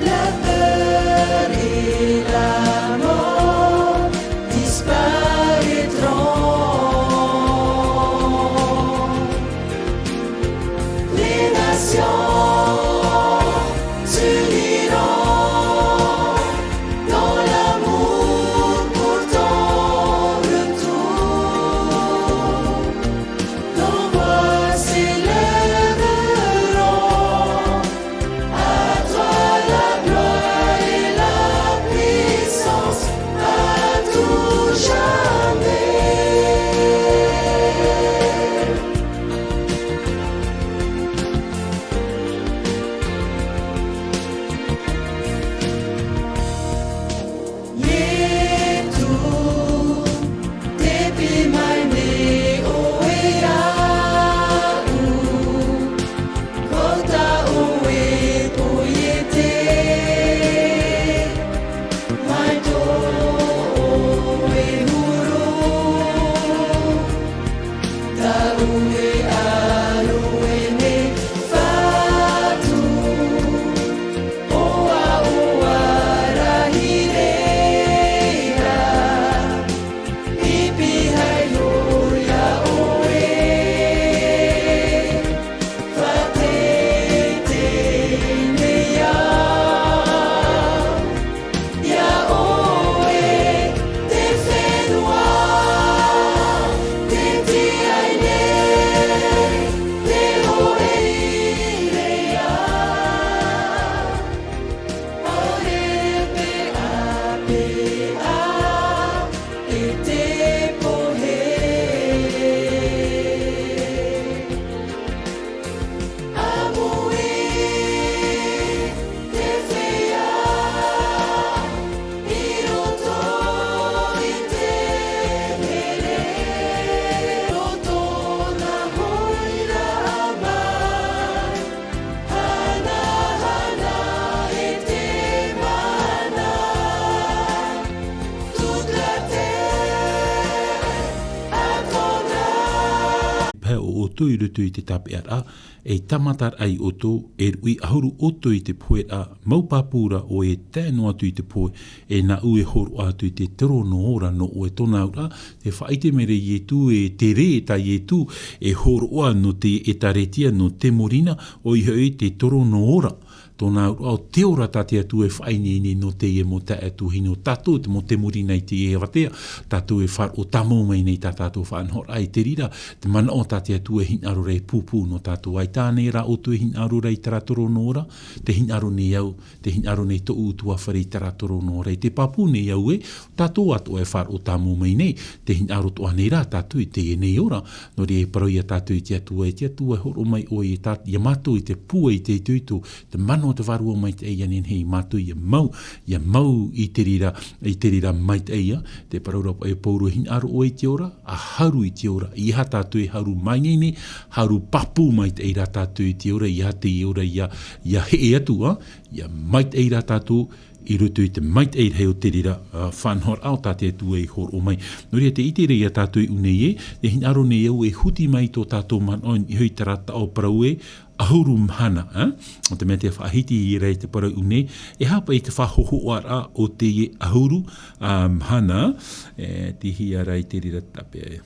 La peur et la mort disparaissent. pē o oto I rutu I te tape ara, e tamatar ai oto, e rui ahuru oto I te poe a maupapura o e tēnu atu I te poe, e na ue horu atu I te tero no ora no o e tona ura, te whaite mere I e tu e te re ta I e tu, e horu oa no te e taretia no te morina, o I hoi te toro no ora. Tōna au te ora tate atu e whaini no te e mo te atu hino tatu, te mo te muri nei te e watea, tatu e whar o tamo mai nei tātou whanhor ai te rira, te mana o tate atu e hin aro rei pūpū no tātou ai tāne ra o tu e hin aro rei taratoro no ora, te hin aro nei au, te hin aro nei to utua wharei taratoro no rei, te papu nei au e, tātou atu e whar o tamo mai nei, te hin aro toa nei rā tātou I te e nei ora, no re e parau ia tātou I te atua horo mai o e tātou, ia mātou I te pua I te tuitu, te mana o te varua mai te eia nen hei mātou ia mau I te rira mai te eia, te paraurapa e pauru hin aro o I te ora, a haru I te ora, I ha tātou e haru mai nei, haru papu mai te eira tātou I te ora, I ha te ora, ia he atu, ia mai te eira tātou, I rutu I te mait eir heo te rira whanhor au tāte atu e hor o mai. Noria te ite reia tātou I unei e, te hin aro nei au e huti mai tō tātou man on I hui tarata o parau e, ahuru mhana, o te mea te whahiti I rei te parau unei, e hapa I te whahoho ara o te e ahuru mhana, te hia rei te rira tape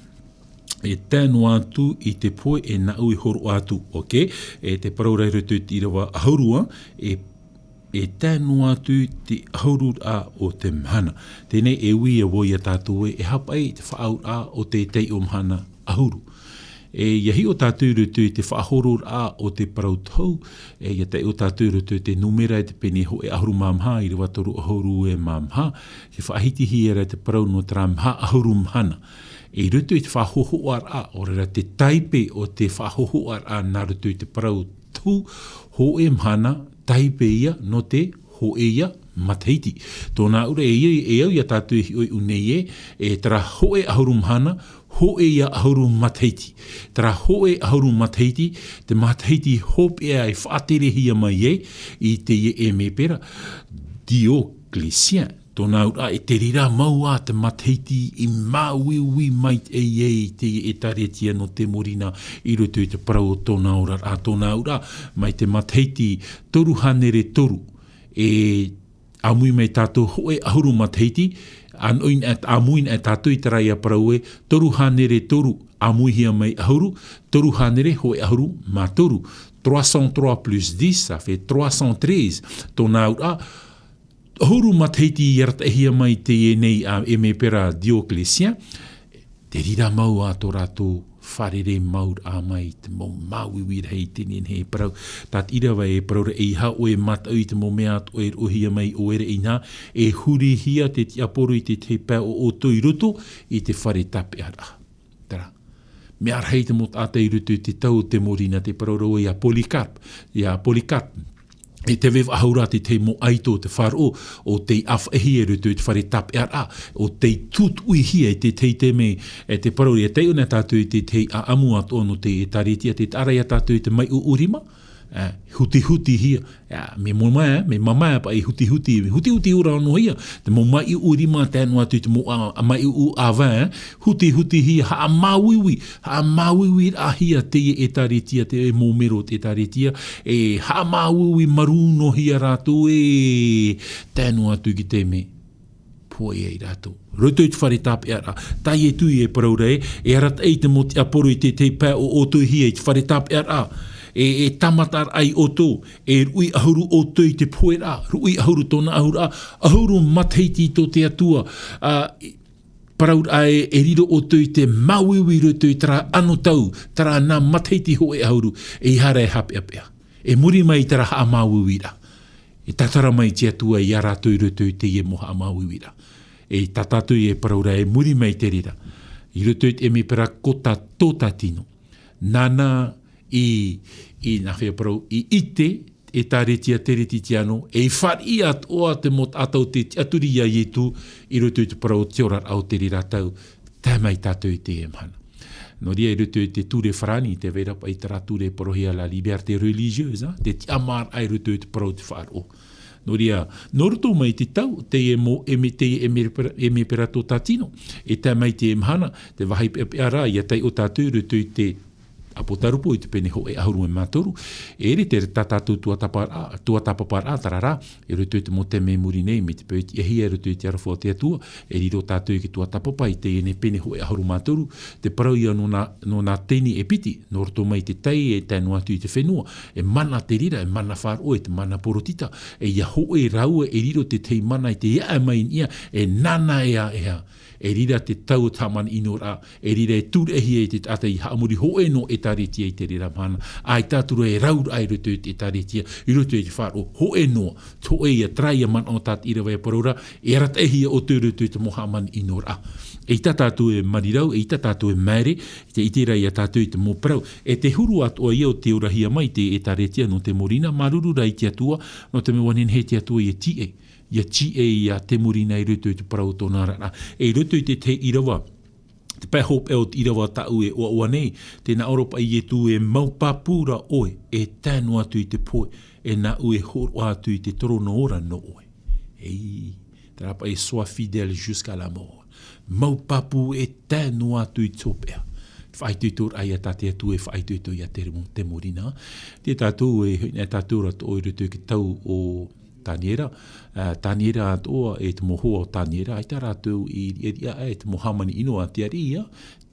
e tēnu atu I te poe e na ui horo atu, ok? E te parau rei rutu I rawa ahurua, e tēnu atu te ahuru a o te mhana. Tēnei e ui e woi a tātou e hapa I te whaau a o te tei o mhana ahuru. E iahi o tātou rutu I te whaahoro a o te parau tau, e ia te o tātou rutu te numera e te pene ho e ahuru mamha I rewa toru ahuru e mamha, te whaahiti hi e te parau no tera mha ahuru mhana. E rutu I te whahoho ar a, o rera te taipe o te whahoho ar a nā rutu I te parau tau, ho e mhana, taipe ia no te ho e ia mataiti. Tōna ura e au ia tātou I unei e tera ho e ahuru mhana, ho e ia ahuru mataiti. Tera ho e ahuru mataiti, te mataiti hop e ai whaaterehia mai I te e me pera, Diocletian. Tōna ura e te rira maua te mataiti I māwiwi mai te e taretia no te morina I rutu I te parau o tōna ura. A tōna ura mai te mataiti toru hanere toru. E amui mai tātou hoe ahuru mataiti, amuin e tātou I tarai a parau e toru hanere toru amuihia mai ahuru, toru hanere hoe ahuru mātoru. 303 plus 10, ça fait 313. Tōna ura ahuru mataiti I aratahia mai te e nei a e me pera Diocletian, te rira mau a tō rātou wharere maur a mai, te mau mauiwi hei tenen hei parau. Tat irawa e parau e ha o e matau I te mo mea o e rohia mai o ere ina, e huri hia te tiaporu I te te pēo o tui ruto I te whare tape ara. Tara. Me arhei te mot ata I ruto te tau te morina te parau I a Polycarp. E te wewa ahaura te mo aito te wharo o te awhahi e rutu te whare tap e ara, o te tut ui hia te te me e te parori e te una tātou te a amu ato no te taretia te arai a tātou te mai u urima, huti hia, me mama pa I huti ura no hia, te mo mai u urima tēnu atu te mo mai u awa, huti hia, ha mawiwi a hia te e taretia, te e mo mero te taretia, e ha mawiwi maru no hia rātou e tēnu atu ki te me. Poe e rātou. Roto I te whare tāpe ara. Tai e tui e paraurei, e arat ei te mo te aporu I te pē o tui hia I te whare tāpe ara. E tamatar ai o tō, e rui ahuru o tō I te poera, rui ahuru tōna ahuru mataiti tō te atua, paraur ai e riro o tō I te mauiwi roto I tara ano tau, tara nā mataiti ho e ahuru, e hara e hape apea. E muri mai tara haa mauiwira. E tatara mai te atua I arato I roto I te ie moha mauiwira. E tatatu I e paraura e muri mai te rira. I roto I me pera kota tōta tino. Nana I nā whea parau I ite e tāretia tereti te ano e whari at oa te mot atau te aturi ia ietu I roto I te parau te ora au te rira tau tēmai tātou I te emhana. No ria I roto I te ture wharani te vera pa I tara ture parohia la liberté religieuse, te amar ai roto I te parau te wharo. No ria, no roto mai te tau, te e mo e me pera tō tatino, e tēmai te emhana, te wahi pe ara, ia tei o tātou roto I te Apo tarupo i te pene ho e ahuru e mātoru. E re te tatatu tua tapapara tarara, e roto i te mo te me muri nei, me te peo e hia roto i te arafo te atua, e riro tātou i ki tua tapapa i te ene pene ho e ahuru mātoru, te parau ia no nā teni e piti, no roto mai te tai e tēnu atu i te whenua, e mana te rira, e mana whāro e te mana porotita, e ia ho e raua e riro te tei mana i te ia mai ia, e nana ea. E rira te tau taman ino rā, e rira e tūrehi e te tata i haamuri hoe no e taretia i te rira mana. Ai tātura e raur ai roto i te taretia, i roto i te whāro hoe no, to e ia trai a man o tāt ira vai paraura, e ratahi o te roto i te mohaman ino rā. E i tātou e marirau, e i tātou e mere, te itera i a tātou i te mōparau. E te huru atu o ia o te urahia mai te e taretia no te morina, maruru rai te atua, no te mewanen he te atua i e tie. Ia tie ia te murina i roto i te parau tōna rana. E roto i te irawa, te pai hope e o te irawa tau e oa nei, tēnā Oropa i e tu e maupapura oe, e tēnu atu i te poe, e nā ue horo atu i te torono ora no oe. Ei, te rapa e soa fidel jusqu'à la mort. Maupapu e tēnu atu i tōpea. Whaituitur ai a tate atu e whaituitur i a te murina. Te tātou e tātou rato o i roto ki tau o Taniera. Taniera atoa e te moho o Taniera. Ai tā rātou i ria e te mohamani ino a te aria.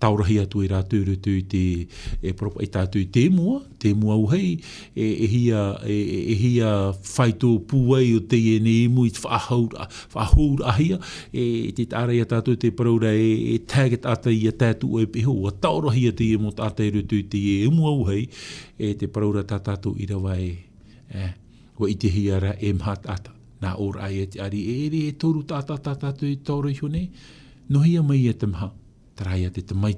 Taurahi atu e rātou rutu i te e tātou i te mua uhei. E hia whaito puai o te ene imu i te whahaur ahia. E te tārai a tātou te paraura e taget ata i a tātou e peho. A taurahi a te emo tātai rutu i te emu uhei. E te paraura tā tātou i rawa Wa i te hiara e mhat ata. Nā ora ai e te ari e toru tātou i taura i hone. Nohia mai e te maha. Tarai a te mai